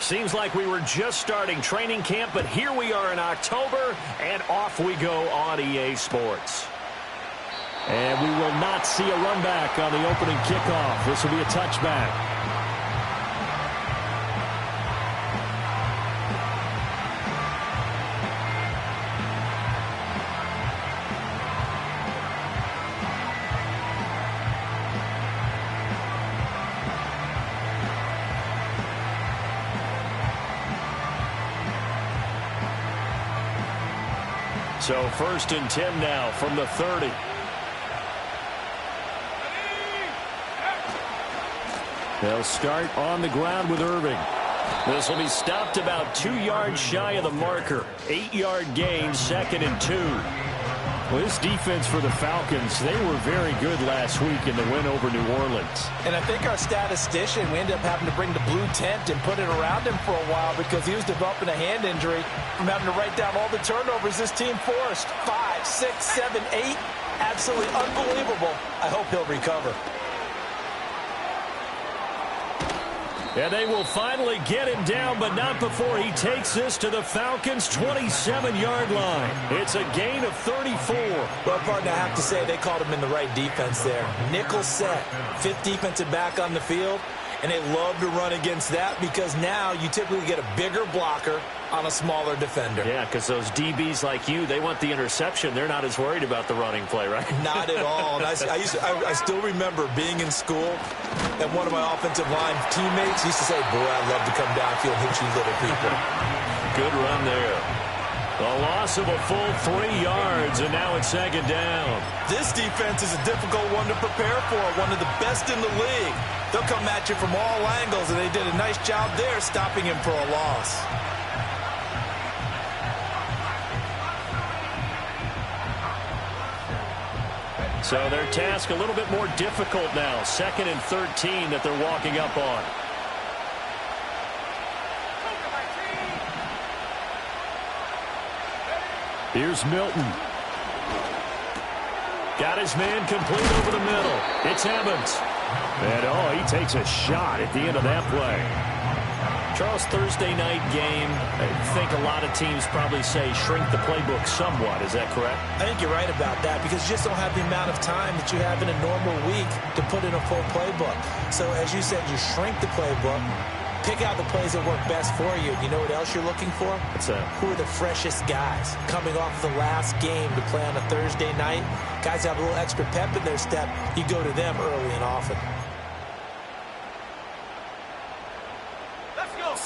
Seems like we were just starting training camp, but here we are in October, and off we go on EA Sports. And we will not see a run back on the opening kickoff. This will be a touchback. So 1st and 10 now from the 30. They'll start on the ground with Irving. This will be stopped about 2 yards shy of the marker. 8-yard gain, 2nd and 2. Well, this defense for the Falcons, they were very good last week in the win over New Orleans. And I think our statistician, we ended up having to bring the blue tent and put it around him for a while because he was developing a hand injury from having to write down all the turnovers this team forced. 5, 6, 7, 8. Absolutely unbelievable. I hope he'll recover. And they will finally get him down, but not before he takes this to the Falcons' 27-yard line. It's a gain of 34. Well, partner, I have to say they called him in the right defense there. Nickel set, 5th defensive back on the field, and they love to run against that because now you typically get a bigger blocker on a smaller defender. Yeah, because those DBs like you, they want the interception. They're not as worried about the running play, right? Not at all. And I still remember being in school, and one of my offensive line teammates used to say, boy, I'd love to come downfield and hit you little people. Good run there. A loss of a full 3 yards, and now it's 2nd down. This defense is a difficult one to prepare for, one of the best in the league. They'll come at you from all angles, and they did a nice job there stopping him for a loss. So their task a little bit more difficult now. 2nd and 13 that they're walking up on. Here's Milton. Got his man complete over the middle. It's Evans. And, he takes a shot at the end of that play. Charles, Thursday night game, I think a lot of teams probably say shrink the playbook somewhat. Is that correct? I think you're right about that because you just don't have the amount of time that you have in a normal week to put in a full playbook. So, as you said, you shrink the playbook, pick out the plays that work best for you. You know what else you're looking for? What's that? Who are the freshest guys coming off the last game to play on a Thursday night? Guys have a little extra pep in their step. You go to them early and often.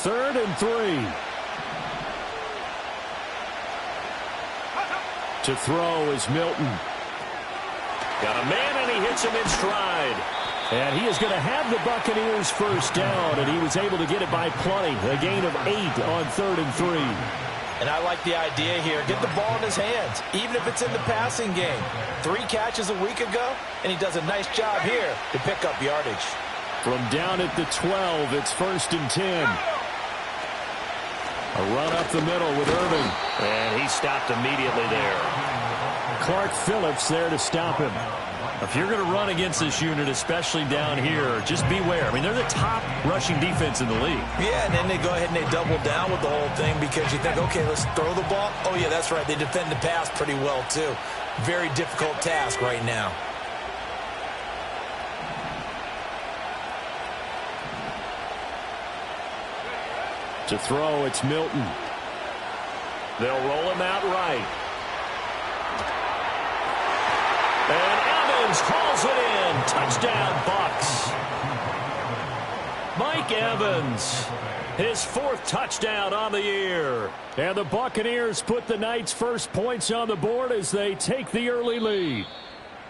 3rd and 3. To throw is Milton. Got a man, and he hits him in stride. And he is going to have the Buccaneers first down, and he was able to get it by plenty. A gain of 8 on 3rd and 3. And I like the idea here. Get the ball in his hands, even if it's in the passing game. 3 catches a week ago, and he does a nice job here to pick up yardage. From down at the 12, it's 1st and 10. A run up the middle with Irving. And he stopped immediately there. Clark Phillips there to stop him. If you're going to run against this unit, especially down here, just beware. I mean, they're the top rushing defense in the league. Yeah, and then they go ahead and they double down with the whole thing because you think, okay, let's throw the ball. Oh, yeah, that's right. They defend the pass pretty well, too. Very difficult task right now. To throw, it's Milton. They'll roll him out right. And Evans hauls it in. Touchdown, Bucks. Mike Evans, his 4th touchdown on the year. And the Buccaneers put the Knights' first points on the board as they take the early lead.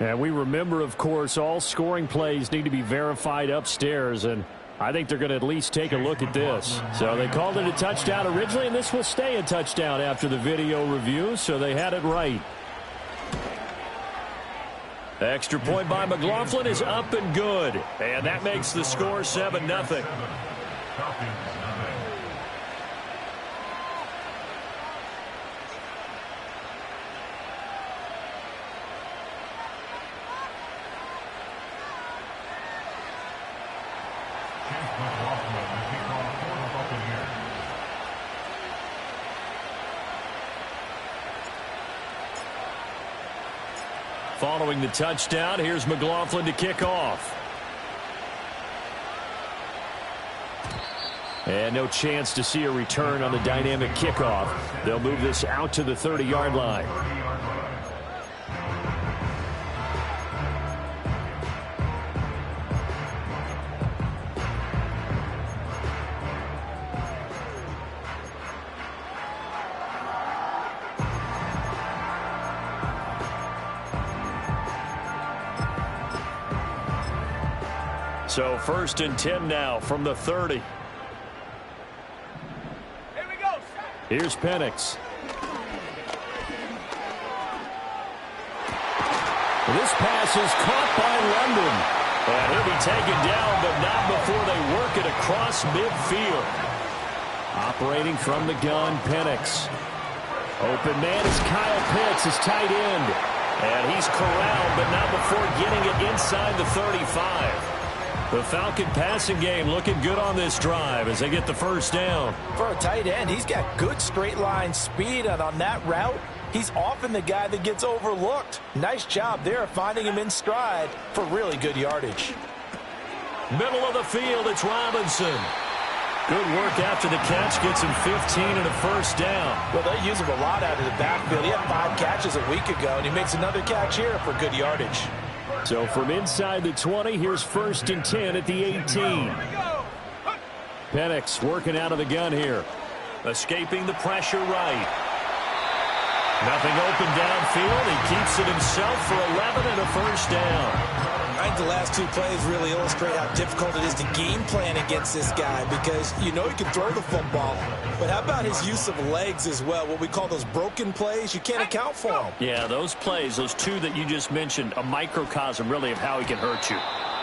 And we remember, of course, all scoring plays need to be verified upstairs, and I think they're going to at least take a look at this. So they called it a touchdown originally, and this will stay a touchdown after the video review, so they had it right. Extra point by McLaughlin is up and good. And that makes the score 7-0. Following the touchdown, here's McLaughlin to kick off. And no chance to see a return on the dynamic kickoff. They'll move this out to the 30-yard line. So 1st and 10 now from the 30. Here we go. Here's Penix. This pass is caught by London. And he'll be taken down, but not before they work it across midfield. Operating from the gun, Penix. Open man is Kyle Pitts, his tight end. And he's corralled, but not before getting it inside the 35. The Falcon passing game looking good on this drive as they get the first down. For a tight end, he's got good straight line speed, and on that route, he's often the guy that gets overlooked. Nice job there finding him in stride for really good yardage. Middle of the field, it's Robinson. Good work after the catch, gets him 15 and a first down. Well, they use him a lot out of the backfield. He had 5 catches a week ago, and he makes another catch here for good yardage. So from inside the 20, here's 1st and 10 at the 18. Penix working out of the gun here. Escaping the pressure right. Nothing open downfield. He keeps it himself for 11 and a first down. I think the last 2 plays really illustrate how difficult it is to game plan against this guy, because you know he can throw the football, but how about his use of legs as well? What we call those broken plays, you can't account for them. Yeah, those plays, those 2 that you just mentioned, a microcosm really of how he can hurt you.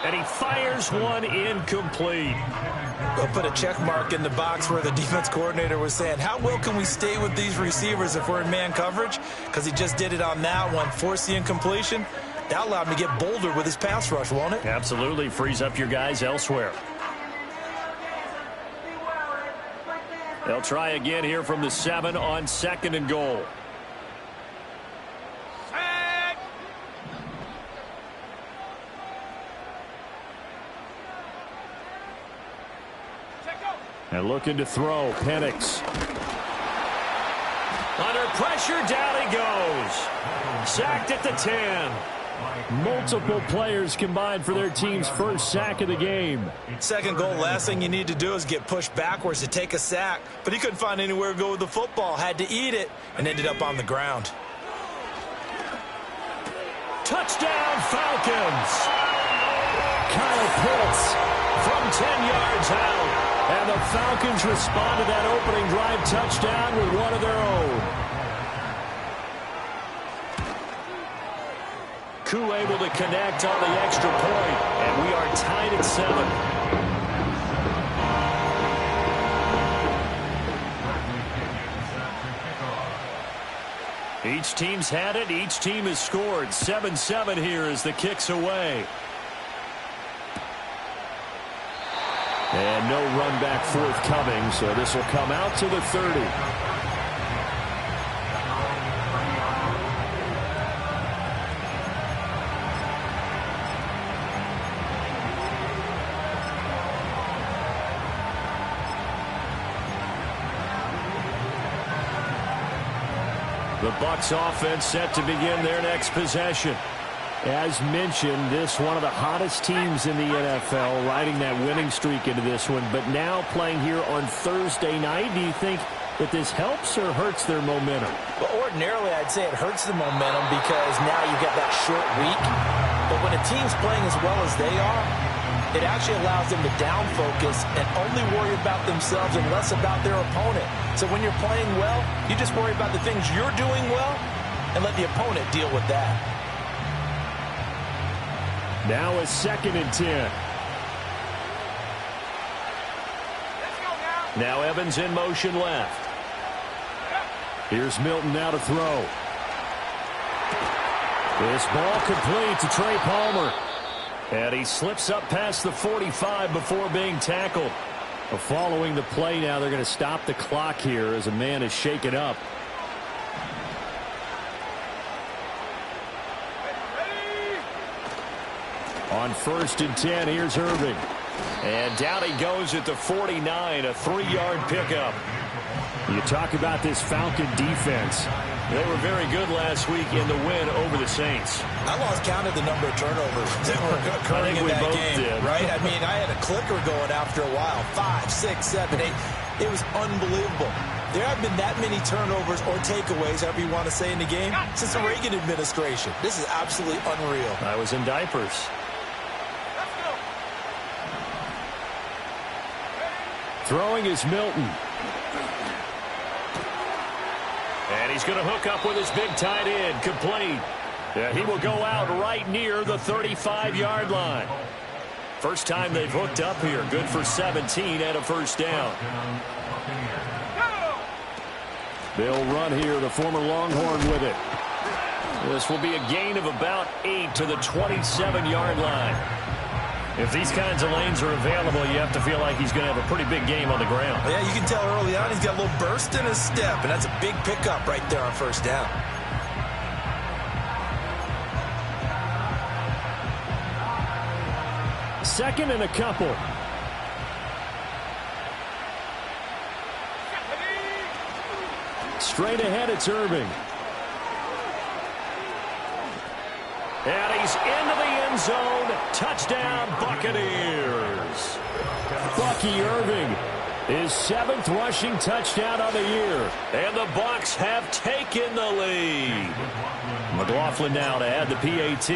And he fires one incomplete. We'll put a check mark in the box where the defense coordinator was saying, how well can we stay with these receivers if we're in man coverage? Because he just did it on that one, forced the incompletion. That allowed him to get bolder with his pass rush, won't it? Absolutely. Frees up your guys elsewhere. They'll try again here from the 7 on 2nd and goal. And looking to throw, Penix. Under pressure, down he goes. Sacked at the 10. Multiple players combined for their team's first sack of the game. 2nd goal, last thing you need to do is get pushed backwards to take a sack. But he couldn't find anywhere to go with the football, had to eat it, and ended up on the ground. Touchdown, Falcons. Kyle Pitts from 10 yards out. And the Falcons respond to that opening drive touchdown with one of their own. Koo able to connect on the extra point, and we are tied at 7. Each team's had it. Each team has scored. 7-7 here as the kick's away. And no run back forthcoming, so this will come out to the 30. The Bucs offense set to begin their next possession. As mentioned, this one of the hottest teams in the NFL, riding that winning streak into this one, but now playing here on Thursday night. Do you think that this helps or hurts their momentum? Well, ordinarily, I'd say it hurts the momentum because now you get that short week. But when a team's playing as well as they are, it actually allows them to down focus and only worry about themselves and less about their opponent. So when you're playing well, you just worry about the things you're doing well and let the opponent deal with that. Now a 2nd and 10. Now Evans in motion left. Here's Milton now to throw. This ball complete to Trey Palmer. And he slips up past the 45 before being tackled. Following the play now, they're going to stop the clock here as a man is shaken up. On 1st and 10, here's Irving. And down he goes at the 49, a 3-yard pickup. You talk about this Falcon defense. They were very good last week in the win over the Saints. I lost count of the number of turnovers that were occurring in that game, right? I mean, I had a clicker going after a while. 5, 6, 7, 8. It was unbelievable. There haven't been that many turnovers or takeaways, however you want to say, in the game since the Reagan administration. This is absolutely unreal. I was in diapers. Throwing is Milton. And he's going to hook up with his big tight end. Complete. Yeah, he will go out right near the 35-yard line. First time they've hooked up here. Good for 17 and a first down. They'll run here, the former Longhorn with it. This will be a gain of about 8 to the 27-yard line. If these kinds of lanes are available, you have to feel like he's going to have a pretty big game on the ground. Yeah, you can tell early on he's got a little burst in his step, and that's a big pickup right there on first down. Second and a couple. Straight ahead, it's Irving. And he's into the end zone. Touchdown, Buccaneers. Bucky Irving, his 7th rushing touchdown of the year. And the Bucs have taken the lead. McLaughlin now to add the PAT.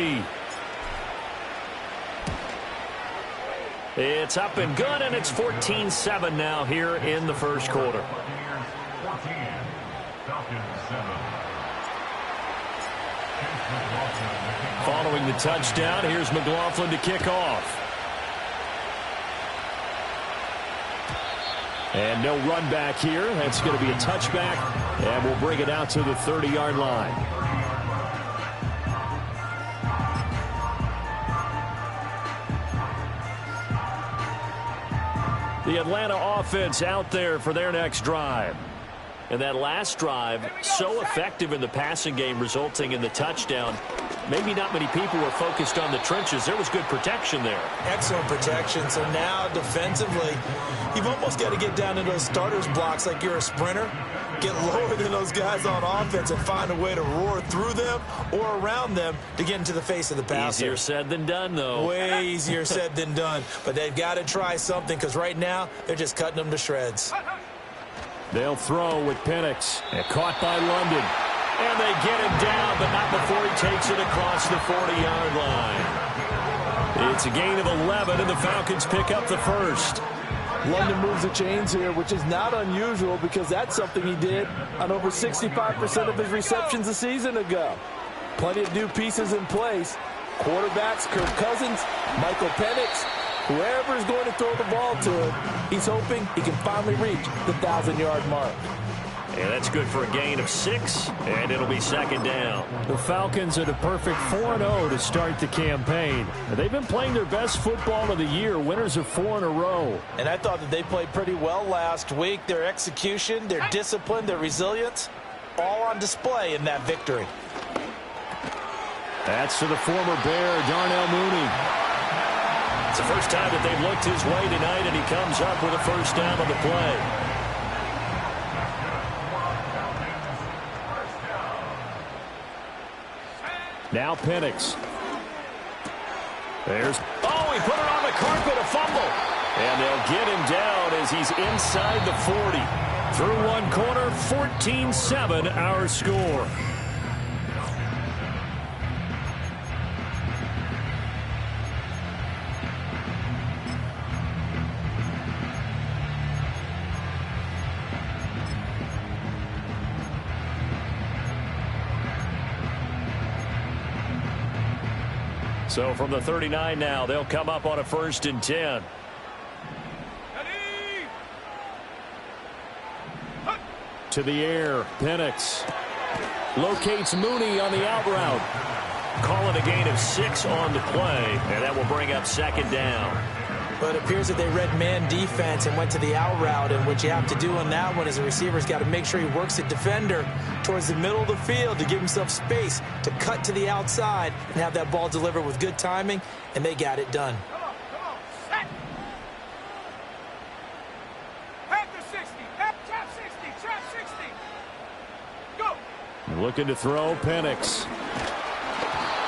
It's up and good, and it's 14-7 now here in the first quarter. Following the touchdown, here's McLaughlin to kick off. And no run back here. That's going to be a touchback, and we'll bring it out to the 30-yard line. The Atlanta offense out there for their next drive. And that last drive, so effective in the passing game, resulting in the touchdown. Maybe not many people were focused on the trenches. There was good protection there. Excellent protection. So now defensively, you've almost got to get down to those starters blocks like you're a sprinter. Get lower than those guys on offense and find a way to roar through them or around them to get into the face of the passer. Easier said than done, though. Way easier said than done. But they've got to try something because right now they're just cutting them to shreds. They'll throw with Penix. And caught by London. And they get him down, but not before he takes it across the 40-yard line. It's a gain of 11, and the Falcons pick up the first. London moves the chains here, which is not unusual because that's something he did on over 65% of his receptions a season ago. Plenty of new pieces in place. Quarterbacks, Kirk Cousins, Michael Penix, whoever is going to throw the ball to him, he's hoping he can finally reach the 1,000-yard mark. And that's good for a gain of 6, and it'll be second down. The Falcons are the perfect 4-0 to start the campaign. They've been playing their best football of the year, winners of 4 in a row. And I thought that they played pretty well last week. Their execution, their discipline, their resilience, all on display in that victory. That's to the former Bear, Darnell Mooney. It's the first time that they've looked his way tonight, and he comes up with a first down on the play. Now Penix. There's... Oh, he put it on the carpet, a fumble. And they'll get him down as he's inside the 40. Through one quarter, 14-7 our score. So from the 39 now, they'll come up on a 1st and 10. To the air, Penix locates Mooney on the out route. Calling a gain of 6 on the play, and that will bring up second down. But it appears that they read man defense and went to the out route, and what you have to do on that one is the receiver's got to make sure he works the defender towards the middle of the field to give himself space to cut to the outside and have that ball delivered with good timing, and they got it done. Looking to throw, Penix.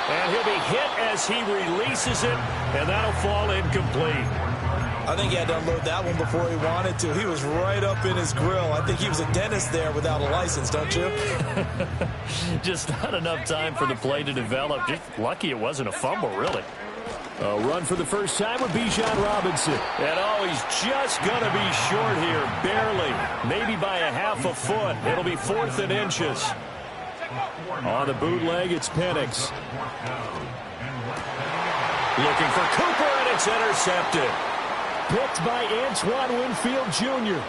And he'll be hit as he releases it, and that'll fall incomplete. I think he had to unload that one before he wanted to. He was right up in his grill. I think he was a dentist there without a license, don't you? Just not enough time for the play to develop. Just lucky it wasn't a fumble, really. A run for the first time with Bijan Robinson. And oh, he's just going to be short here, barely. Maybe by a half a foot. It'll be 4th and inches. On the bootleg, it's Penix. Looking for Cooper, and it's intercepted. Picked by Antoine Winfield Jr.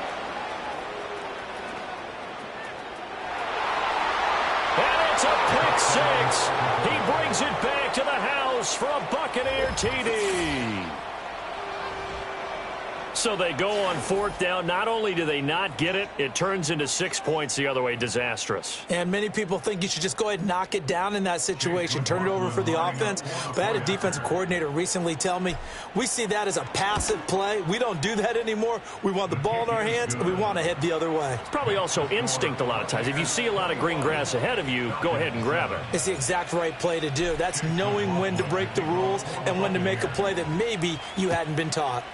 And it's a pick six. He brings it back to the house for a Buccaneer TD. So they go on 4th down. Not only do they not get it, it turns into 6 points the other way. Disastrous. And many people think you should just go ahead and knock it down in that situation. Turn it over for the offense. But I had a defensive coordinator recently tell me, we see that as a passive play. We don't do that anymore. We want the ball in our hands, and we want to head the other way. It's probably also instinct a lot of times. If you see a lot of green grass ahead of you, go ahead and grab it. It's the exact right play to do. That's knowing when to break the rules and when to make a play that maybe you hadn't been taught.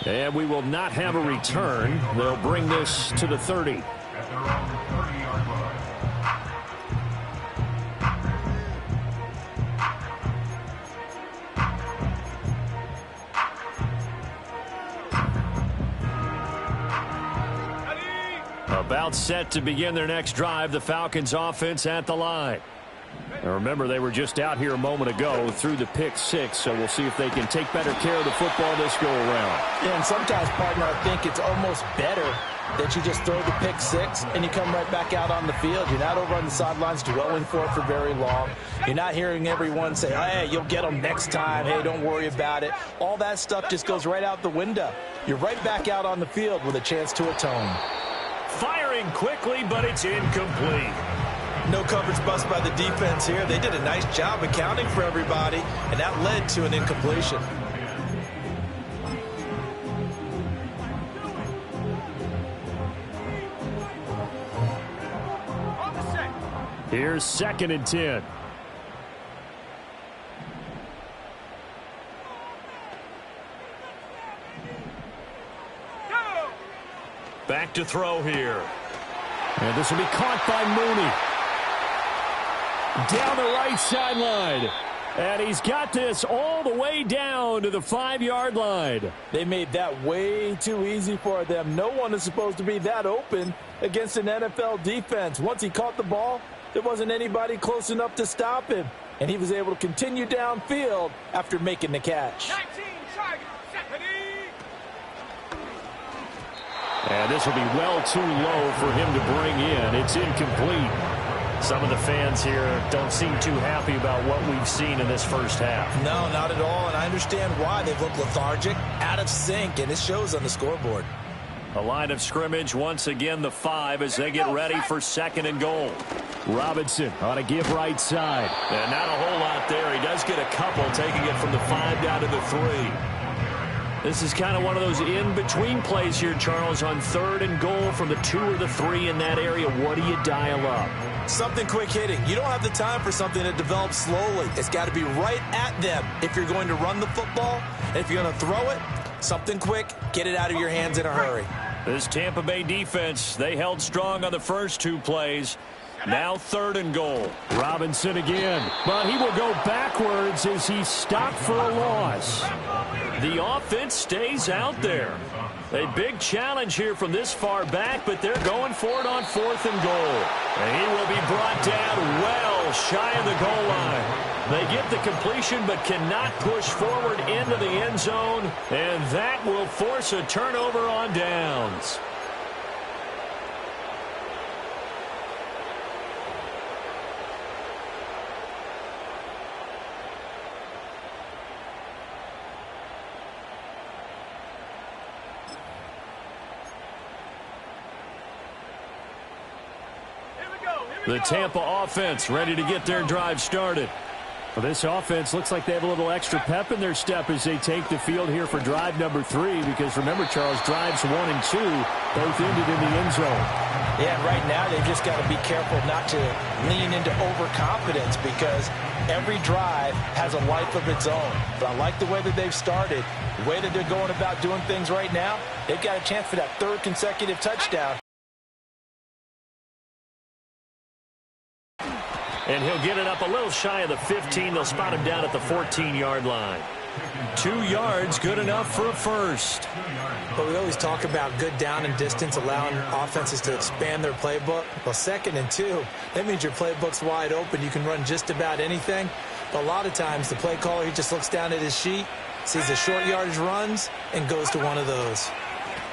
And we will not have a return. They'll bring this to the 30. About set to begin their next drive, the Falcons offense at the line. And remember, they were just out here a moment ago through the pick six, so we'll see if they can take better care of the football this go-around. Yeah, and sometimes, partner, I think it's almost better that you just throw the pick six and you come right back out on the field. You're not over on the sidelines dwelling for it for very long. You're not hearing everyone say, hey, you'll get them next time. Hey, don't worry about it. All that stuff just goes right out the window. You're right back out on the field with a chance to atone. Firing quickly, but it's incomplete. No coverage bust by the defense here. They did a nice job accounting for everybody, and that led to an incompletion. Here's 2nd and 10. Back to throw here. And this will be caught by Mooney. Down the right sideline. And he's got this all the way down to the 5-yard line. They made that way too easy for them. No one is supposed to be that open against an NFL defense. Once he caught the ball, there wasn't anybody close enough to stop him. And he was able to continue downfield after making the catch. And this will be well too low for him to bring in. It's incomplete. Some of the fans here don't seem too happy about what we've seen in this first half. No, not at all, and I understand why. They've looked lethargic, out of sync, and it shows on the scoreboard. A line of scrimmage, once again the 5 as they get ready for 2nd and goal. Robinson on a give right side. And not a whole lot there. He does get a couple, taking it from the 5 down to the 3. This is kind of one of those in-between plays here, Charles, on 3rd and goal from the 2 or the 3 in that area. What do you dial up? Something quick hitting. You don't have the time for something that develops slowly. It's got to be right at them if you're going to run the football. And if you're going to throw it, something quick, get it out of your hands in a hurry. This Tampa Bay defense, they held strong on the first 2 plays. Now 3rd and goal. Robinson again. But he will go backwards as he's stopped for a loss. The offense stays out there. A big challenge here from this far back, but they're going for it on 4th and goal. And he will be brought down well shy of the goal line. They get the completion but cannot push forward into the end zone, and that will force a turnover on downs. The Tampa offense ready to get their drive started. Well, this offense looks like they have a little extra pep in their step as they take the field here for drive number 3, because remember, Charles, drives 1 and 2 both ended in the end zone. Yeah, right now they've just got to be careful not to lean into overconfidence, because every drive has a life of its own. But I like the way that they've started, the way that they're going about doing things right now. They've got a chance for that 3rd consecutive touchdown. And he'll get it up a little shy of the 15. They'll spot him down at the 14-yard line. 2 yards, good enough for a first. But we always talk about good down and distance, allowing offenses to expand their playbook. Well, 2nd and 2, that means your playbook's wide open. You can run just about anything. But a lot of times, the play caller, he just looks down at his sheet, sees the short yardage runs, and goes to one of those.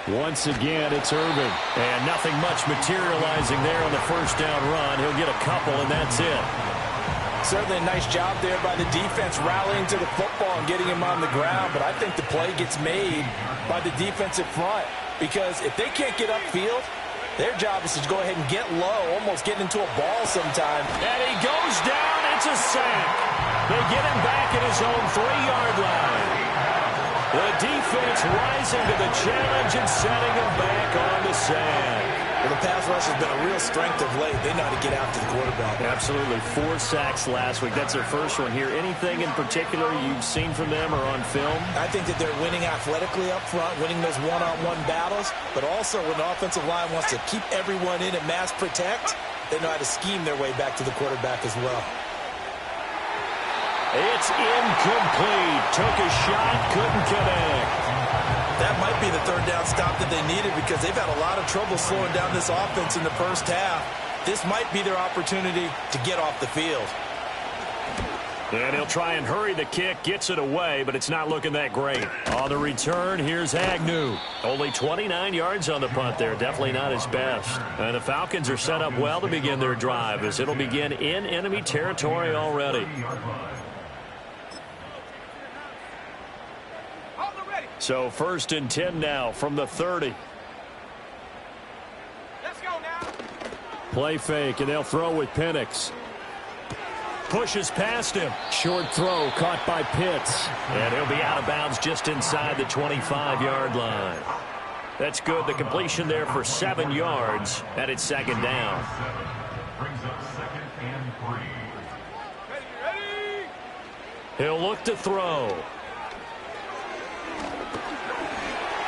Once again, it's Irvin. And nothing much materializing there on the first down run. He'll get a couple, and that's it. Certainly a nice job there by the defense rallying to the football and getting him on the ground. But I think the play gets made by the defensive front, because if they can't get upfield, their job is to go ahead and get low, almost get into a ball sometime. And he goes down. It's a sack. They get him back at his own 3-yard line. The defense rising to the challenge and setting him back on the sack. Well, the pass rush has been a real strength of late. They know how to get after the quarterback. Absolutely. 4 sacks last week. That's their first one here. Anything in particular you've seen from them or on film? I think that they're winning athletically up front, winning those one-on-one battles, but also when the offensive line wants to keep everyone in and mass protect, they know how to scheme their way back to the quarterback as well. It's incomplete. Took a shot, couldn't connect. That might be the 3rd down stop that they needed, because they've had a lot of trouble slowing down this offense in the first half. This might be their opportunity to get off the field. And he'll try and hurry the kick, gets it away, but it's not looking that great. On the return, here's Agnew. Only 29 yards on the punt there. Definitely not his best. And the Falcons are set up well to begin their drive, as it'll begin in enemy territory already. So 1st and 10 now from the 30. Let's go now. Play fake, and they'll throw with Penix. Pushes past him. Short throw caught by Pitts. And he'll be out of bounds just inside the 25-yard line. That's good. The completion there for 7 yards, and it's 2nd down. He'll look to throw.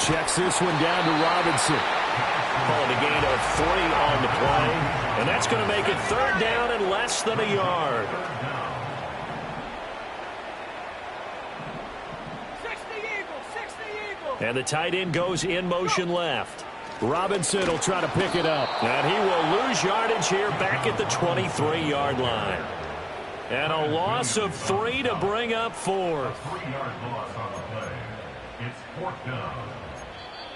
Checks this one down to Robinson. Calling a gain of 3 on the play. And that's going to make it 3rd down and less than a yard. 60 Eagles. And the tight end goes in motion left. Robinson will try to pick it up. And he will lose yardage here back at the 23-yard line. And a loss of 3 to bring up 4th.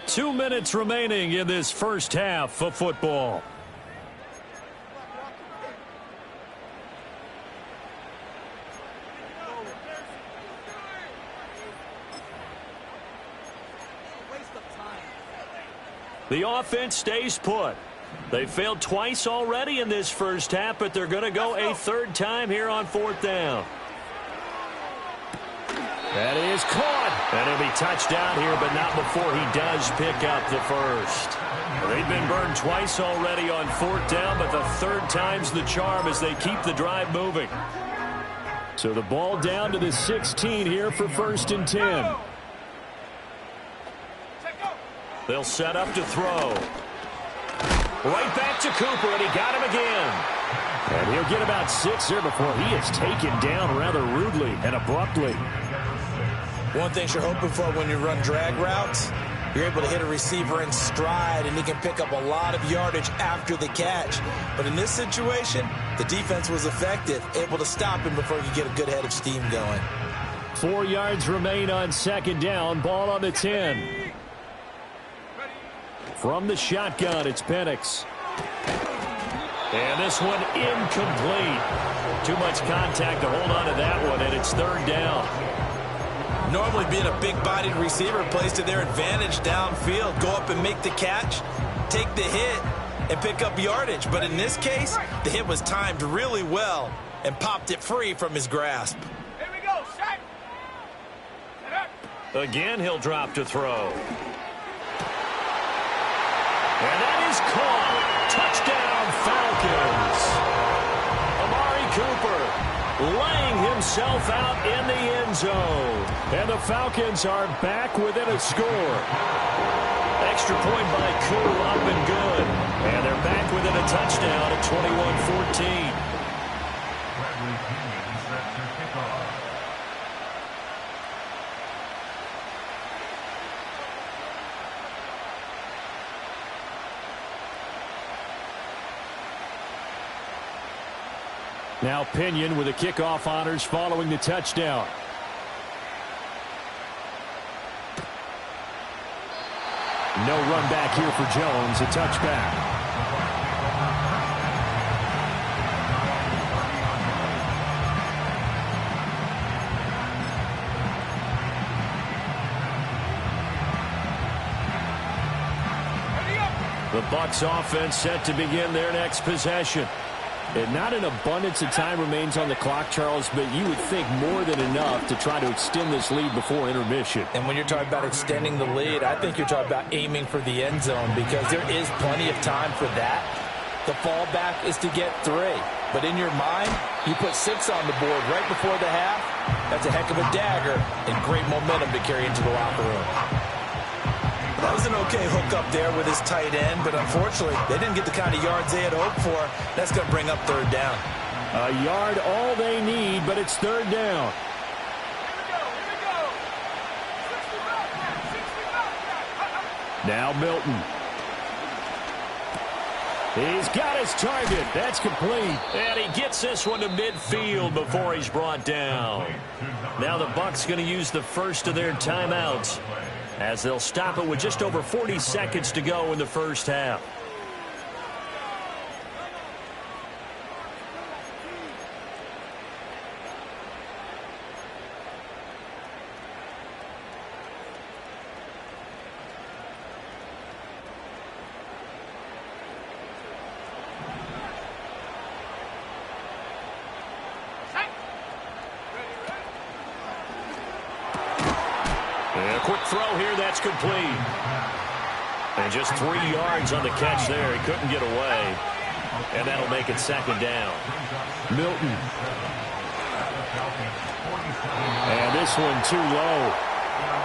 2 minutes remaining in this first half of football. The offense stays put. They failed twice already in this first half, but they're going to go a 3rd time here on 4th down. That is caught. And he'll be touched down here, but not before he does pick up the first. They've been burned twice already on 4th down, but the 3rd time's the charm as they keep the drive moving. So the ball down to the 16 here for 1st and 10. They'll set up to throw. Right back to Cooper, and he got him again. And he'll get about 6 there before he is taken down rather rudely and abruptly. One thing you're hoping for when you run drag routes, you're able to hit a receiver in stride, and he can pick up a lot of yardage after the catch. But in this situation, the defense was effective, able to stop him before he could get a good head of steam going. 4 yards remain on 2nd down. Ball on the 10. From the shotgun, it's Penix. And this one incomplete. Too much contact to hold on to that one, and it's 3rd down. Normally being a big-bodied receiver plays to their advantage downfield. Go up and make the catch, take the hit, and pick up yardage. But in this case, the hit was timed really well and popped it free from his grasp. Here we go, set. Again, he'll drop to throw. And that is caught. Touchdown, Falcons. Amari Cooper laying himself out in the end zone. And the Falcons are back within a score. Extra point by Koo, up and good. And they're back within a touchdown at 21-14. Now Pinion with the kickoff honors following the touchdown. No run back here for Jones, a touchback. The Bucs offense set to begin their next possession. And not an abundance of time remains on the clock, Charles, but you would think more than enough to try to extend this lead before intermission. And when you're talking about extending the lead, I think you're talking about aiming for the end zone because there is plenty of time for that. The fallback is to get 3. But in your mind, you put 6 on the board right before the half. That's a heck of a dagger and great momentum to carry into the locker room. That was an okay hook up there with his tight end, but unfortunately, they didn't get the kind of yards they had hoped for. That's going to bring up 3rd down. A yard all they need, but it's 3rd down. Here we go. Now Milton. He's got his target. That's complete. And he gets this one to midfield before he's brought down. Now the Bucs going to use the first of their timeouts, as they'll stop it with just over 40 seconds to go in the first half. A quick throw here, that's complete. And just 3 yards on the catch there. He couldn't get away. And that'll make it 2nd down. Milton. And this one too low.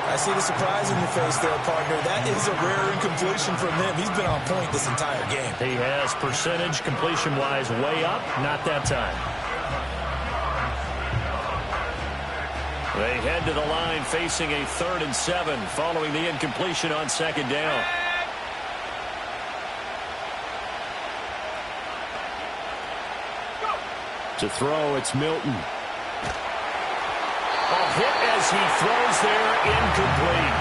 I see the surprise in your face there, partner. That is a rare incompletion from him. He's been on point this entire game. He has percentage completion-wise way up. Not that time. They head to the line facing a 3rd and 7 following the incompletion on 2nd down. To throw, it's Milton. A hit as he throws there, incomplete.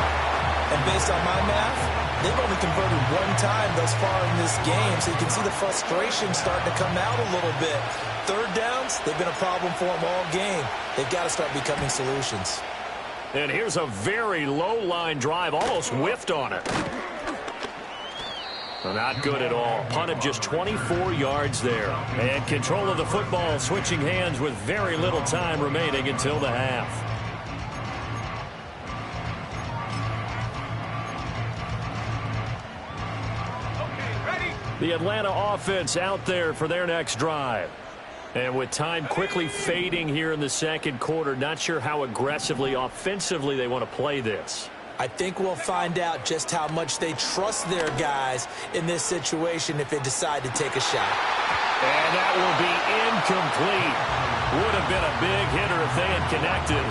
And based on my math, they've only converted 1 time thus far in this game, so you can see the frustration starting to come out a little bit. 3rd downs, they've been a problem for them all game. They've got to start becoming solutions. And here's a very low-line drive, almost whiffed on it. Not good at all. Punt of just 24 yards there. And control of the football, switching hands with very little time remaining until the half. The Atlanta offense out there for their next drive. And with time quickly fading here in the 2nd quarter, not sure how aggressively, offensively they want to play this. I think we'll find out just how much they trust their guys in this situation if they decide to take a shot. And that will be incomplete. Would have been a big hitter if they had connected.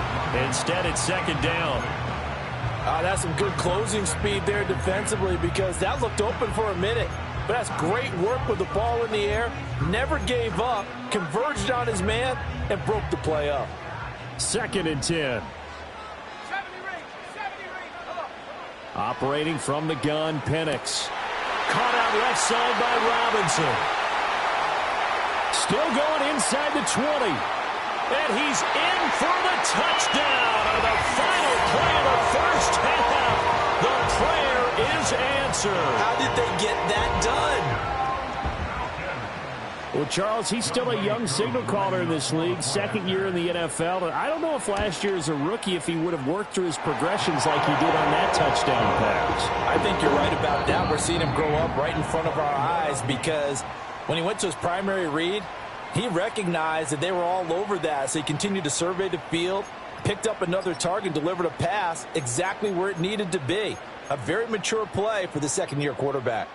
Instead, it's 2nd down. That's some good closing speed there defensively because that looked open for a minute. But that's great work with the ball in the air. Never gave up, converged on his man, and broke the play up. 2nd and 10. Operating from the gun, Penix. Caught out left side by Robinson. Still going inside the 20. And he's in for the touchdown on the final play of the first half. The prayer is answered. How did they get that done? Well, Charles, he's still a young signal caller in this league, second year in the NFL. And I don't know if last year as a rookie if he would have worked through his progressions like he did on that touchdown pass. I think you're right about that. We're seeing him grow up right in front of our eyes because when he went to his primary read, he recognized that they were all over that. So he continued to survey the field, picked up another target, delivered a pass exactly where it needed to be. A very mature play for the second-year quarterback.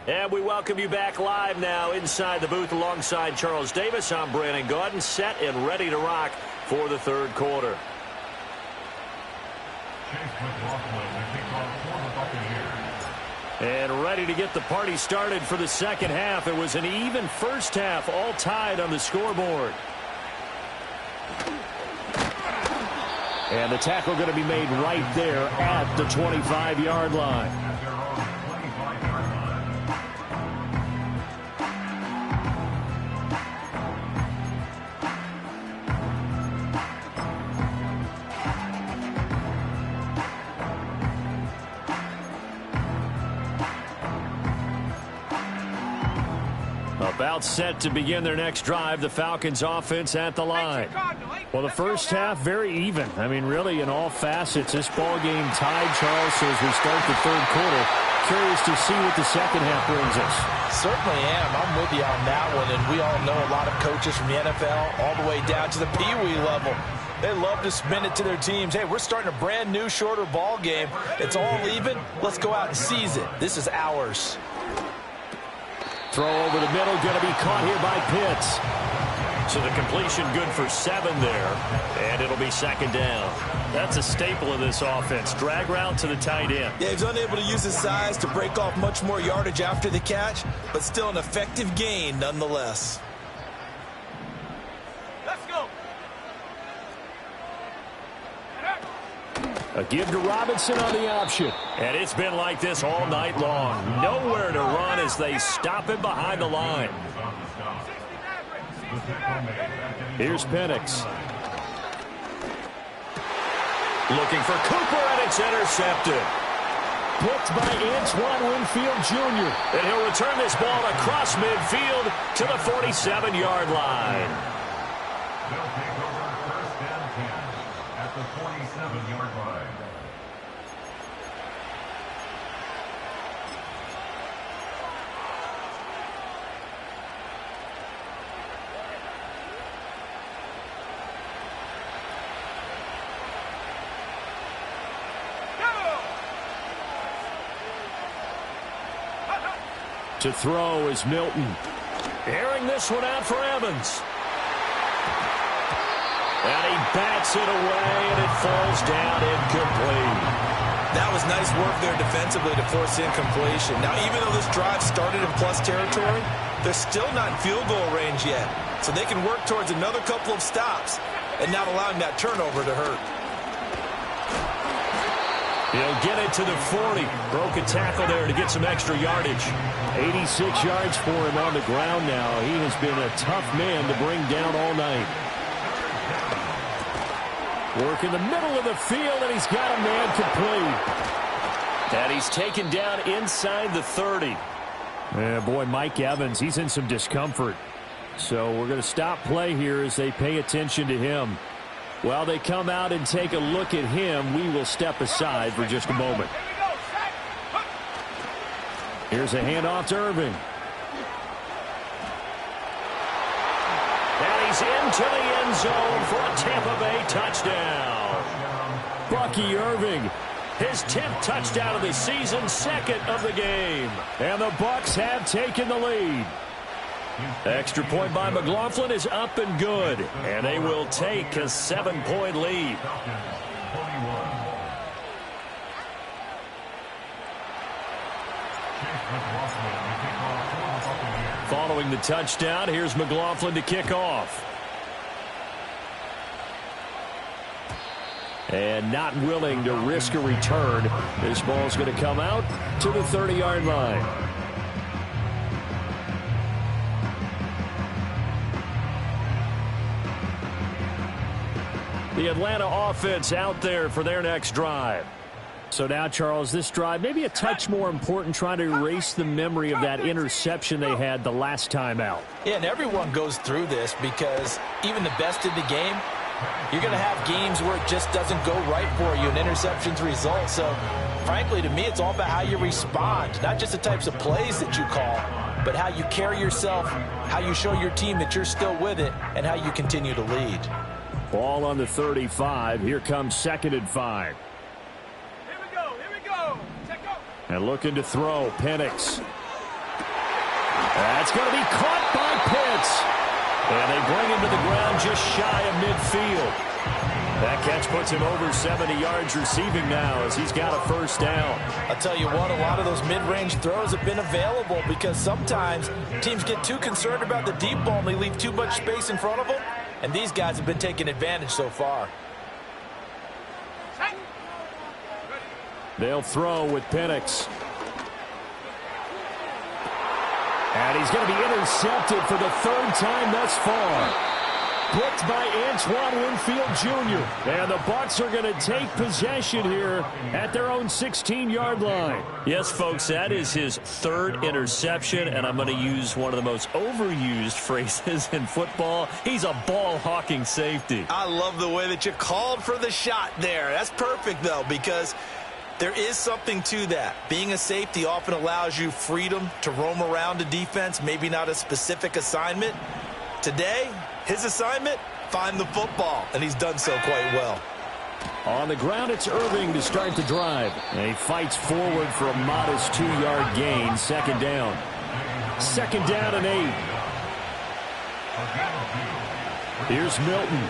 And we welcome you back live now inside the booth alongside Charles Davis. I'm Brandon Gaudin, set and ready to rock for the third quarter. And ready to get the party started for the second half. It was an even first half, all tied on the scoreboard. And the tackle going to be made right there at the 25-yard line. About set to begin their next drive, the Falcons offense at the line. Well, the first half, very even. I mean, really, in all facets, this ball game tied, Charles, so as we start the third quarter. Curious to see what the second half brings us. Certainly am. I'm with you on that one, and we all know a lot of coaches from the NFL all the way down to the Pee-wee level. They love to spin it to their teams. Hey, we're starting a brand new, shorter ball game. It's all even. Let's go out and seize it. This is ours. Throw over the middle, going to be caught here by Pitts. So the completion good for 7 there, and it'll be second down. That's a staple of this offense. Drag route to the tight end. Yeah, he's unable to use his size to break off much more yardage after the catch, but still an effective gain nonetheless. Let's go. A give to Robinson on the option. And it's been like this all night long. Nowhere to run as they stop him behind the line. Here's Penix. Looking for Cooper, and it's intercepted. Picked by Antoine Winfield Jr. And he'll return this ball across midfield to the 47-yard line. They'll take over first and 10 at the 47-yard line. To throw is Milton. Airing this one out for Evans. And he bats it away, and it falls down incomplete. That was nice work there defensively to force incompletion. Now, even though this drive started in plus territory, they're still not in field goal range yet. So they can work towards another couple of stops and not allowing that turnover to hurt. He'll get it to the 40. Broke a tackle there to get some extra yardage. 86 yards for him on the ground now. He has been a tough man to bring down all night. Work in the middle of the field, and he's got a man complete. And he's taken down inside the 30. Yeah, boy, Mike Evans, he's in some discomfort. So we're going to stop play here as they pay attention to him. While they come out and take a look at him, we will step aside for just a moment. Here's a handoff to Irving. And he's into the end zone for a Tampa Bay touchdown. Bucky Irving. His 10th touchdown of the season, second of the game. And the Bucs have taken the lead. Extra point by McLaughlin is up and good. And they will take a 7-point lead. Following the touchdown, here's McLaughlin to kick off. And not willing to risk a return. This ball's going to come out to the 30-yard line. The Atlanta offense out there for their next drive. So now, Charles, this drive maybe a touch more important, trying to erase the memory of that interception they had the last time out. Yeah, and everyone goes through this because even the best in the game, you're going to have games where it just doesn't go right for you and interceptions result. So, frankly, to me, it's all about how you respond, not just the types of plays that you call, but how you carry yourself, how you show your team that you're still with it, and how you continue to lead. Ball on the 35. Here comes 2nd and 5. Here we go. Check out. And looking to throw, Penix. That's going to be caught by Pitts. And they bring him to the ground just shy of midfield. That catch puts him over 70 yards receiving now as he's got a first down. I'll tell you what, a lot of those mid-range throws have been available because sometimes teams get too concerned about the deep ball and they leave too much space in front of them. And these guys have been taking advantage so far. They'll throw with Penix. And he's going to be intercepted for the 3rd time thus far. Blocked by Antoine Winfield Jr. And the Bucs are going to take possession here at their own 16-yard line. Yes, folks, that is his 3rd interception, and I'm going to use one of the most overused phrases in football. He's a ball-hawking safety. I love the way that you called for the shot there. That's perfect, though, because there is something to that. Being a safety often allows you freedom to roam around a defense, maybe not a specific assignment. Today, his assignment, find the football, and he's done so quite well. On the ground, it's Irving to start the drive. And he fights forward for a modest 2-yard gain. 2nd down. 2nd down and 8. Here's Milton.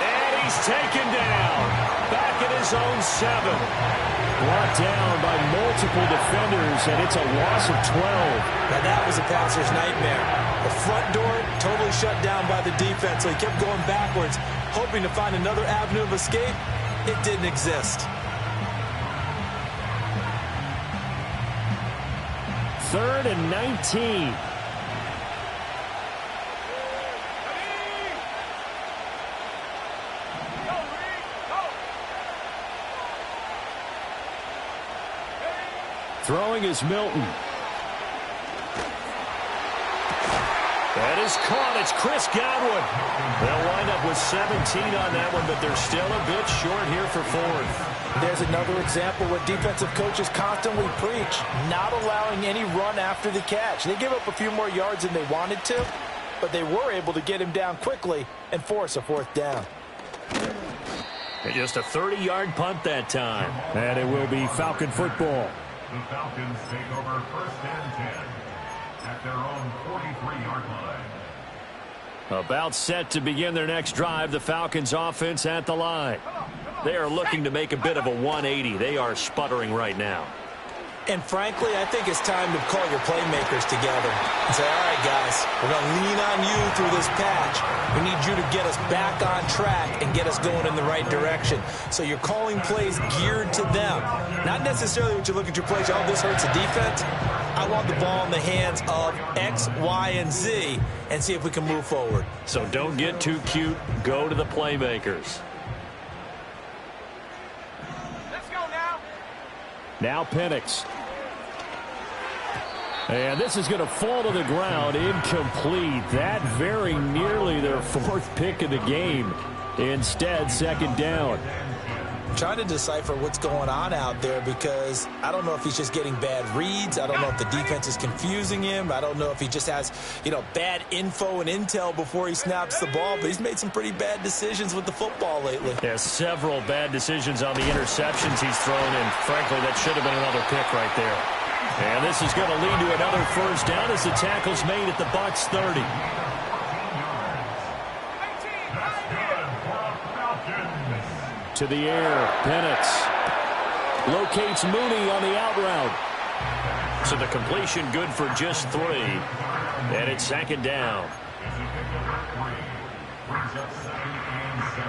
And he's taken down. Back at his own 7. Brought down by multiple defenders, and it's a loss of 12. Now that was a passer's nightmare. The front door totally shut down by the defense, so he kept going backwards, hoping to find another avenue of escape. It didn't exist. 3rd and 19. Throwing is Milton. That is caught. It's Chris Godwin. They'll wind up with 17 on that one, but they're still a bit short here for 4th. There's another example what defensive coaches constantly preach, not allowing any run after the catch. They give up a few more yards than they wanted to, but they were able to get him down quickly and force a 4th down. And just a 30-yard punt that time. And it will be Falcon football. The Falcons take over 1st and 10 at their own 43-yard line. About set to begin their next drive. The Falcons offense at the line. They are looking to make a bit of a 180. They are sputtering right now. And frankly, I think it's time to call your playmakers together and say, all right, guys, we're going to lean on you through this patch. We need you to get us back on track and get us going in the right direction. So you're calling plays geared to them. Not necessarily what you look at your plays, oh, this hurts the defense. I want the ball in the hands of X, Y, and Z and see if we can move forward. So don't get too cute. Go to the playmakers. Let's go now. Now Penix. And this is going to fall to the ground, incomplete. That very nearly their 4th pick of the game. Instead, 2nd down. Trying to decipher what's going on out there because I don't know if he's just getting bad reads. I don't know if the defense is confusing him. I don't know if he just has, bad info and intel before he snaps the ball. But he's made some pretty bad decisions with the football lately. Yeah, several bad decisions on the interceptions he's thrown, and frankly, that should have been another pick right there. And this is going to lead to another first down as the tackle's made at the Bucs 30. To the air, Penix locates Mooney on the out route. So the completion good for just 3. And it's 2nd down. Brings up 2nd and 7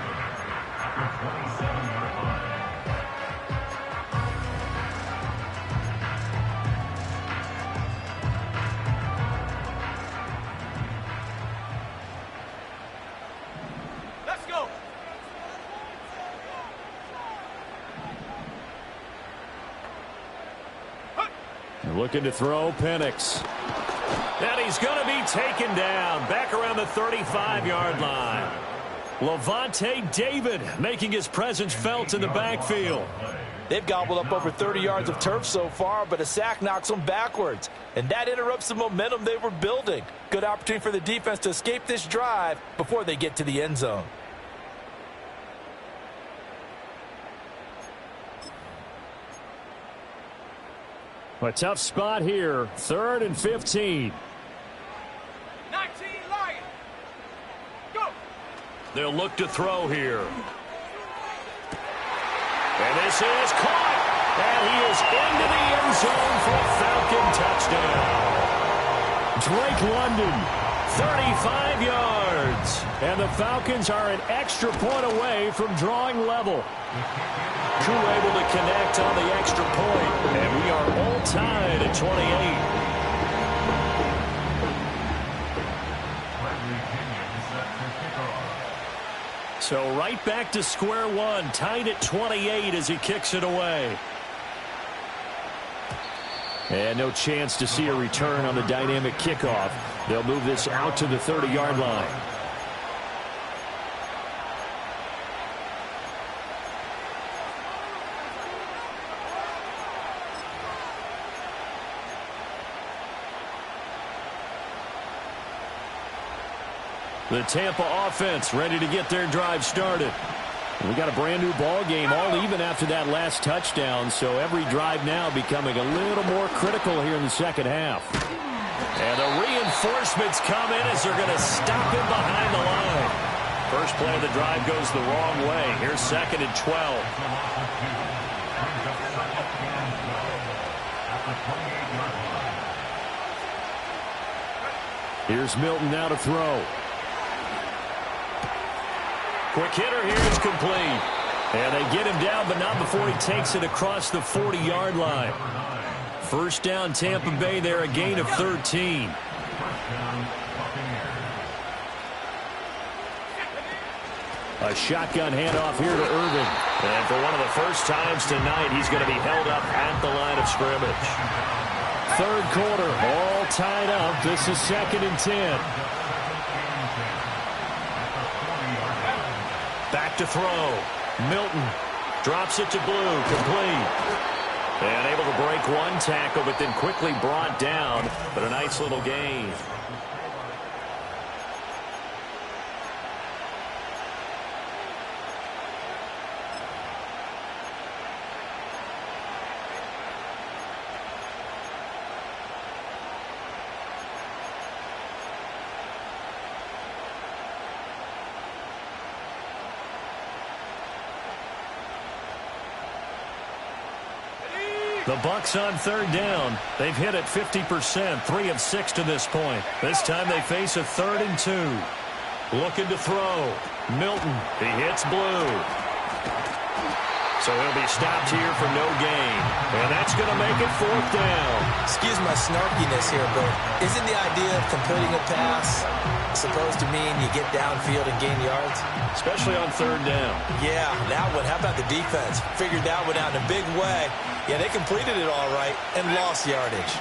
at the 27-yard line. Let's go. Looking to throw, Penix. And he's going to be taken down back around the 35-yard line. Levante David making his presence felt in the backfield. They've gobbled up over 30 yards of turf so far, but a sack knocks them backwards. And that interrupts the momentum they were building. Good opportunity for the defense to escape this drive before they get to the end zone. A tough spot here. 3rd and 15. 19 Lions. Go. They'll look to throw here. And this is caught. And he is into the end zone for a Falcon touchdown. Drake London, 35 yards. And the Falcons are an extra point away from drawing level. Crew able to connect on the extra point. And we are all tied at 28. So right back to square one, tied at 28 as he kicks it away. And no chance to see a return on the dynamic kickoff. They'll move this out to the 30-yard line. The Tampa offense ready to get their drive started. We got a brand new ball game, all even after that last touchdown, so every drive now becoming a little more critical here in the second half. And the reinforcements come in as they're going to stop him behind the line. First play of the drive goes the wrong way. Here's 2nd and 12. Here's Milton now to throw. Quick hitter here is complete. And they get him down, but not before he takes it across the 40-yard line. First down, Tampa Bay there, a gain of 13. A shotgun handoff here to Irving. And for one of the first times tonight, he's going to be held up at the line of scrimmage. 3rd quarter, all tied up. This is 2nd and 10. Back to throw. Milton drops it to Blue, complete. And able to break one tackle, but then quickly brought down. But a nice little gain. The Bucs on 3rd down. They've hit it 50%, 3 of 6 to this point. This time they face a 3rd and 2. Looking to throw. Milton, he hits Blue. So he'll be stopped here for no gain. And that's going to make it 4th down. Excuse my snarkiness here, but isn't the idea of completing a pass supposed to mean you get downfield and gain yards? Especially on 3rd down. Yeah, that one. How about the defense? Figured that one out in a big way. Yeah, they completed it all right and lost yardage.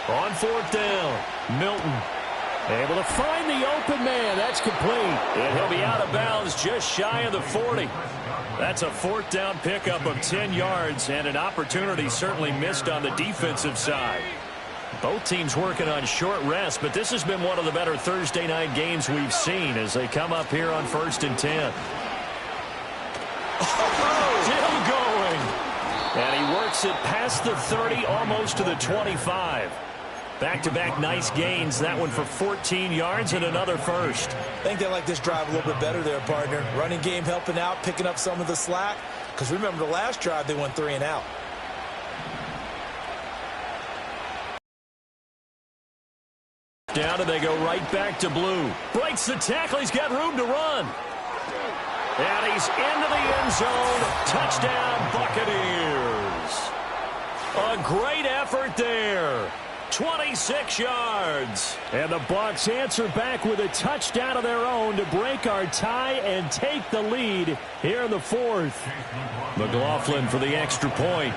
On 4th down, Milton able to find the open man. That's complete. And he'll be out of bounds just shy of the 40. That's a 4th down pickup of 10 yards and an opportunity certainly missed on the defensive side. Both teams working on short rest, but this has been one of the better Thursday night games we've seen as they come up here on 1st and 10. Still going. And he works it past the 30, almost to the 25. Back-to-back nice gains. That one for 14 yards and another first. I think they like this drive a little bit better there, partner. Running game helping out, picking up some of the slack. Because remember the last drive, they went 3 and out. Down, and they go right back to blue. Breaks the tackle. He's got room to run. And he's into the end zone. Touchdown, Buccaneers. A great effort there. 26 yards. And the Bucs answer back with a touchdown of their own to break our tie and take the lead here in the fourth. McLaughlin for the extra point.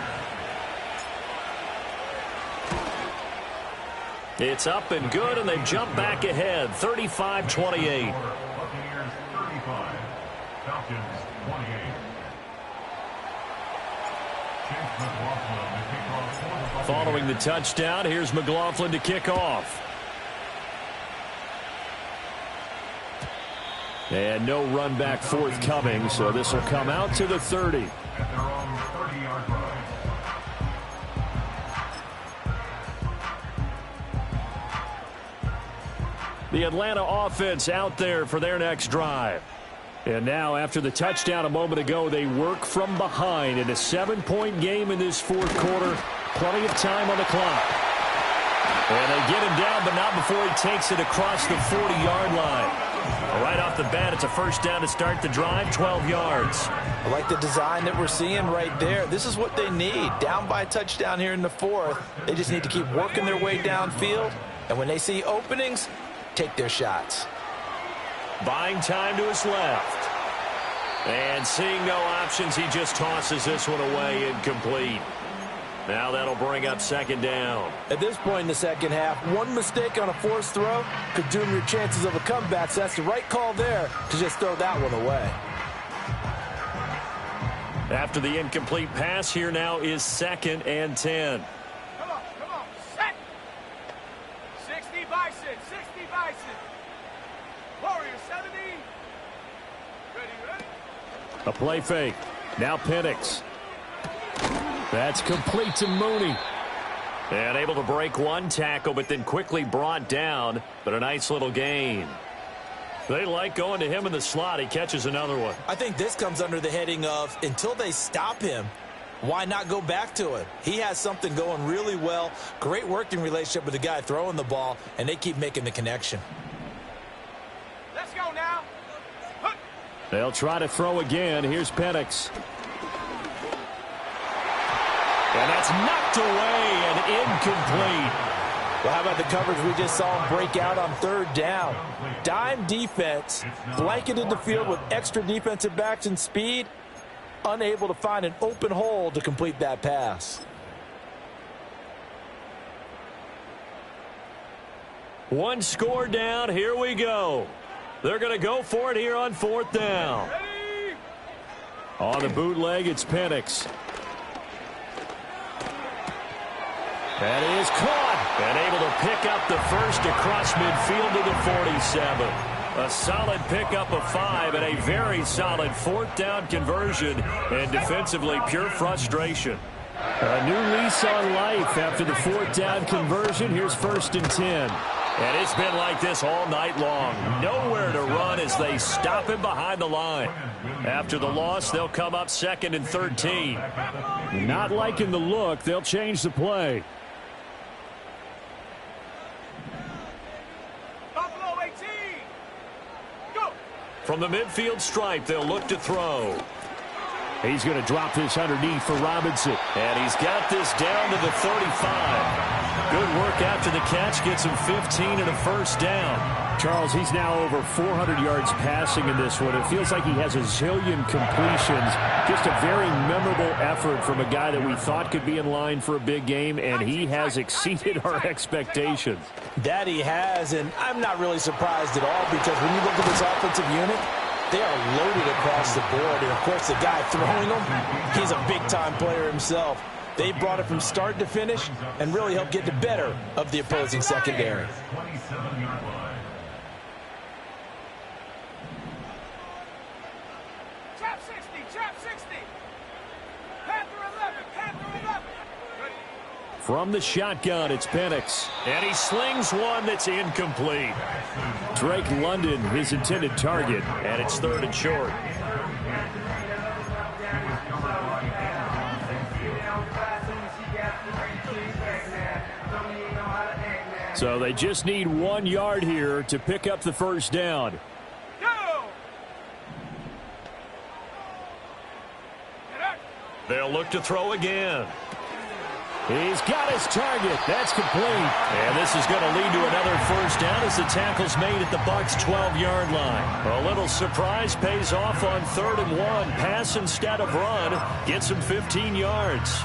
It's up and good, and they've jumped back ahead, 35-28. Buccaneers 35, Falcons 28. Following the touchdown, here's McLaughlin to kick off. And no run back forthcoming, so this will come out to the 30. At their own 30-yard line. The Atlanta offense out there for their next drive. And now, after the touchdown a moment ago, they work from behind in a 7-point game in this fourth quarter. Plenty of time on the clock. And they get him down, but not before he takes it across the 40-yard line. Right off the bat, it's a first down to start the drive, 12 yards. I like the design that we're seeing right there. This is what they need. Down by a touchdown here in the fourth. They just need to keep working their way downfield. And when they see openings, take their shots. Buying time to his left. And seeing no options, he just tosses this one away, incomplete. Now that'll bring up second down. At this point in the second half, one mistake on a forced throw could doom your chances of a comeback. So that's the right call there to just throw that one away. After the incomplete pass, here now is 2nd and 10. Come on, set. 60 Bison, 60 Bison. Warrior 70. Ready? A play fake. Now Penix. That's complete to Mooney. And able to break one tackle, but then quickly brought down. But a nice little gain. They like going to him in the slot. He catches another one. I think this comes under the heading of until they stop him, why not go back to it? He has something going really well. Great working relationship with the guy throwing the ball, and they keep making the connection. Let's go now. They'll try to throw again. Here's Penix. And that's knocked away and incomplete. Well, how about the coverage we just saw him break out on third down? Dime defense, blanketed the field with extra defensive backs and speed, unable to find an open hole to complete that pass. One score down. Here we go. They're going to go for it here on 4th down. Ready? On the bootleg, it's Penix. That is caught. And able to pick up the first across midfield to the 47. A solid pickup of 5 and a very solid 4th down conversion. And defensively, pure frustration. A new lease on life after the 4th down conversion. Here's 1st and 10. And it's been like this all night long. Nowhere to run as they stop him behind the line. After the loss, they'll come up 2nd and 13. Not liking the look. They'll change the play. Buffalo 18. Go. From the midfield stripe, they'll look to throw. He's going to drop this underneath for Robinson. And he's got this down to the 35. Good work after the catch. Gets him 15 and a first down. Charles, he's now over 400 yards passing in this one. It feels like he has a zillion completions. Just a very memorable effort from a guy that we thought could be in line for a big game, and he has exceeded our expectations. That he has, and I'm not really surprised at all because when you look at this offensive unit, they are loaded across the board. And, of course, the guy throwing them, he's a big-time player himself. They brought it from start to finish and really helped get the better of the opposing secondary. 27-yard line. Trap 60. Panther 11. Ready? From the shotgun, it's Penix. And he slings one that's incomplete. Drake London, his intended target, and it's 3rd and short. So they just need 1 yard here to pick up the first down. Go! They'll look to throw again. He's got his target. That's complete. And this is going to lead to another first down as the tackle's made at the Bucs' 12-yard line. A little surprise pays off on 3rd and 1. Pass instead of run. Gets him 15 yards.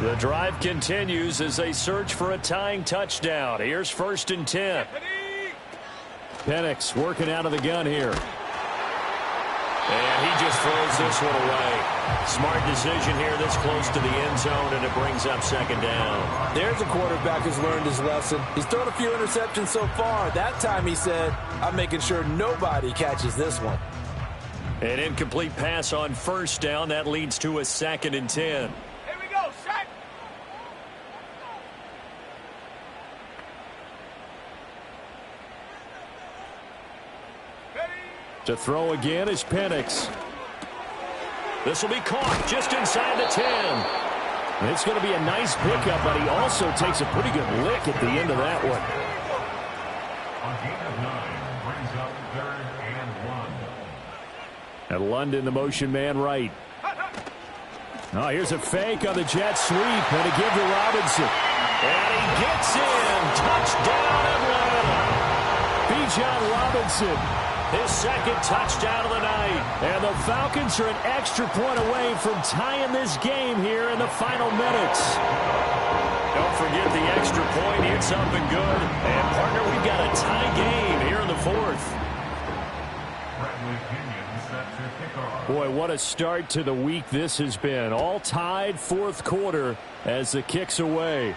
The drive continues as they search for a tying touchdown. Here's 1st and 10. Penix working out of the gun here. And he just throws this one away. Smart decision here this close to the end zone, and it brings up 2nd down. There's a quarterback who's learned his lesson. He's thrown a few interceptions so far. That time he said, I'm making sure nobody catches this one. An incomplete pass on 1st down. That leads to a 2nd and 10. Here we go, set. To throw again is Penix. This will be caught just inside the 10. It's going to be a nice pickup, but he also takes a pretty good lick at the end of that one. On gain of 9, brings up 3rd and 1. And London, the motion man right. Oh, here's a fake on the jet sweep, and a give to Robinson. And he gets in. Touchdown, Atlanta. Bijan Robinson. His 2nd touchdown of the night. And the Falcons are an extra point away from tying this game here in the final minutes. Don't forget the extra point. It's up and good. And, partner, we've got a tie game here in the 4th. Boy, what a start to the week this has been. All tied 4th quarter as the kick's away.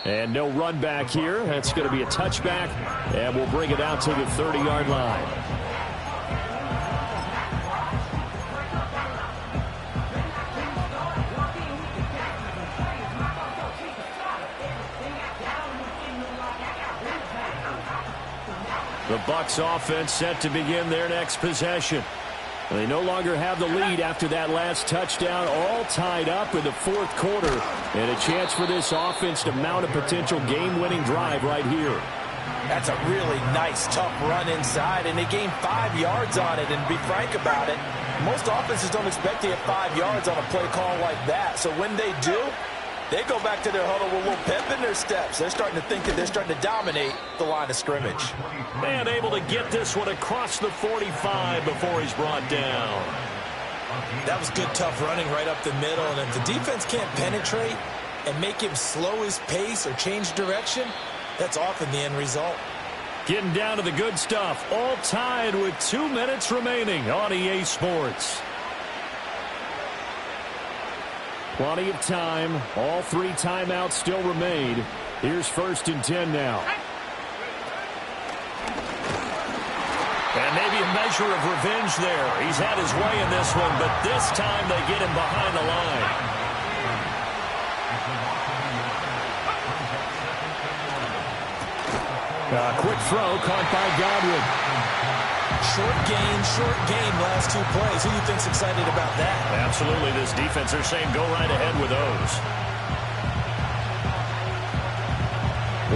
And no run back here. That's going to be a touchback. And we'll bring it out to the 30-yard line. The Bucs offense set to begin their next possession. They no longer have the lead after that last touchdown, all tied up in the 4th quarter. And a chance for this offense to mount a potential game-winning drive right here. That's a really nice, tough run inside, and they gained 5 yards on it. And to be frank about it, most offenses don't expect to get 5 yards on a play call like that. So when they do, they go back to their huddle with a little pep in their steps. They're starting to think that they're starting to dominate the line of scrimmage. And able to get this one across the 45 before he's brought down. That was good, tough running right up the middle. And if the defense can't penetrate and make him slow his pace or change direction, that's often the end result. Getting down to the good stuff. All tied with 2 minutes remaining on EA Sports. Plenty of time. All 3 timeouts still remain. Here's 1st and 10 now. And maybe a measure of revenge there. He's had his way in this one, but this time they get him behind the line. Quick throw caught by Godwin. Short gain, last 2 plays. Who do you think's excited about that? Absolutely, this defense, they're saying go right ahead with those.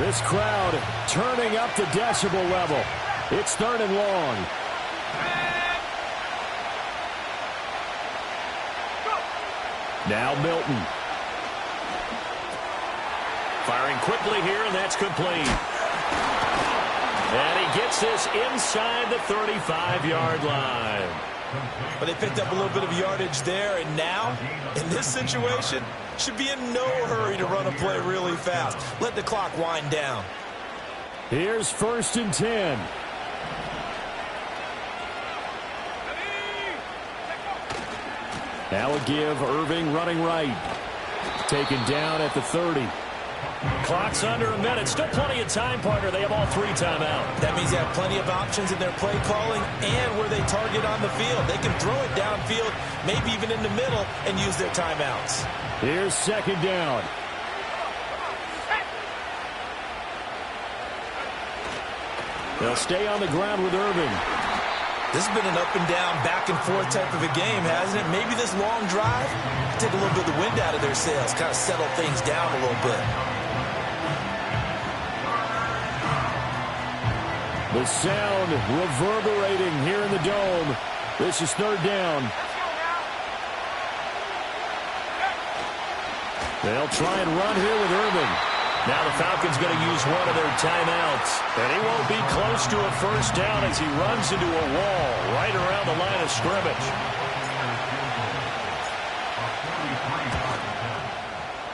This crowd turning up the decibel level. It's 3rd and long. Now Milton. Firing quickly here, and that's complete. And he gets this inside the 35-yard line. But they picked up a little bit of yardage there, and now, in this situation, should be in no hurry to run a play really fast. Let the clock wind down. Here's 1st and 10. Now a give, Irving running right. Taken down at the 30. Clock's under a minute. Still plenty of time, partner. They have all 3 timeout. That means they have plenty of options in their play calling and where they target on the field. They can throw it downfield, maybe even in the middle, and use their timeouts. Here's 2nd down. They'll stay on the ground with Irving. This has been an up-and-down, back-and-forth type of a game, hasn't it? Maybe this long drive, take a little bit of the wind out of their sails, kind of settle things down a little bit. The sound reverberating here in the dome. This is third down. They'll try and run here with Urban. Now the Falcons going to use one of their timeouts. And he won't be close to a first down as he runs into a wall right around the line of scrimmage.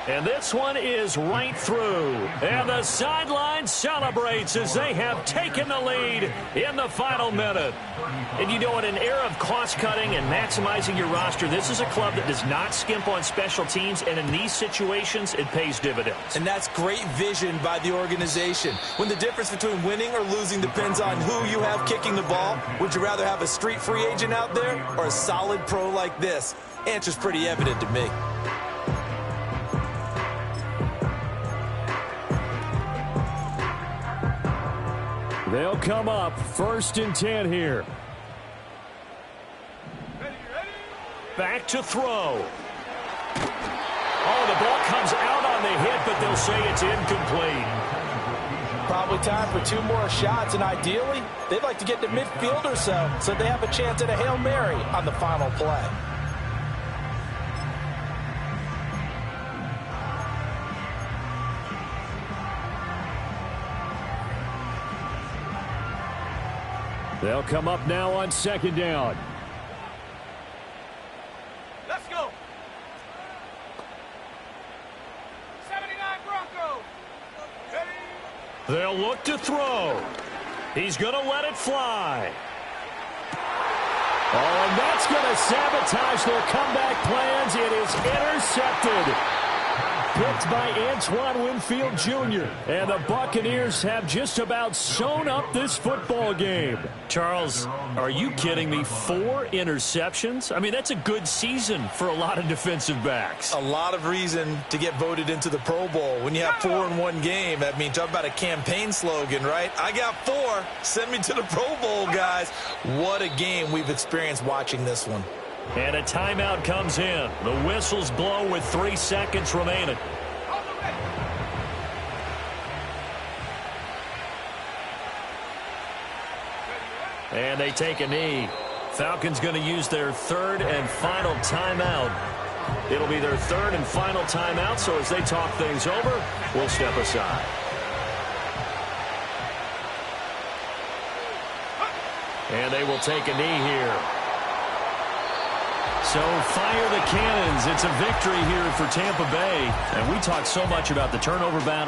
And this one is right through. And the sideline celebrates as they have taken the lead in the final minute. And you know, in an era of cost-cutting and maximizing your roster, this is a club that does not skimp on special teams. And in these situations, it pays dividends. And that's great vision by the organization. When the difference between winning or losing depends on who you have kicking the ball, would you rather have a street free agent out there or a solid pro like this? Answer's pretty evident to me. They'll come up 1st and 10 here. Back to throw. Oh, the ball comes out on the hit, but they'll say it's incomplete. Probably time for 2 more shots, and ideally, they'd like to get to midfield or so they have a chance at a Hail Mary on the final play. They'll come up now on 2nd down. Let's go. 79 Broncos. Ready? They'll look to throw. He's going to let it fly. Oh, and that's going to sabotage their comeback plans. It is intercepted. Picked by Antoine Winfield Jr. And the Buccaneers have just about sewn up this football game. Charles, are you kidding me? 4 interceptions? I mean, that's a good season for a lot of defensive backs. A lot of reason to get voted into the Pro Bowl. When you have 4 in one game, I mean, talk about a campaign slogan, right? I got 4. Send me to the Pro Bowl, guys. What a game we've experienced watching this one. And a timeout comes in. The whistles blow with 3 seconds remaining. And they take a knee. Falcons going to use their 3rd and final timeout. It'll be their 3rd and final timeout, so as they talk things over, we'll step aside. And they will take a knee here. So fire the cannons. It's a victory here for Tampa Bay. And we talked so much about the turnover battle.